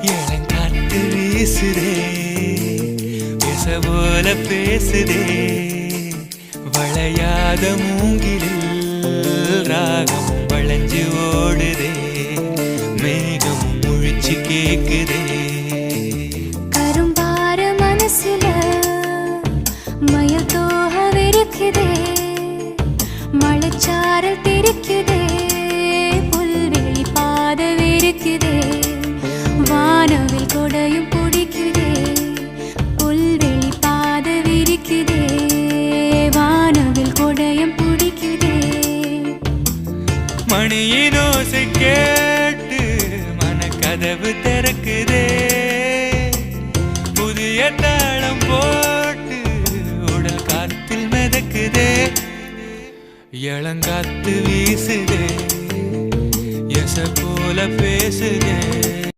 இளங்காத்து வீசுதே பேச போல பேசுதே வளையாத மூங்கிலில் ராகம் வளைஞ்சு ஓடுதே மேகம் முழிச்சு கேக்குதே கரும்பார மனசுல மயில் தோகவிருக்குதே மழைச்சாரல் தெரிக்குதே புல்வெளி பாதவிருக்குதே வானவில் கொடையும் பிடிக்குதே புல்வெளி பாதவிருக்குதே வானவில் கொடையும் பிடிக்குதே மணியின் ஓசை கேட்டு மனக்கதவு திறக்குதே புதிய தாளம் போட்டு உடல் காத்தில் மிதக்குதே இளங்காத்து வீசுதே எச போல பேசுதே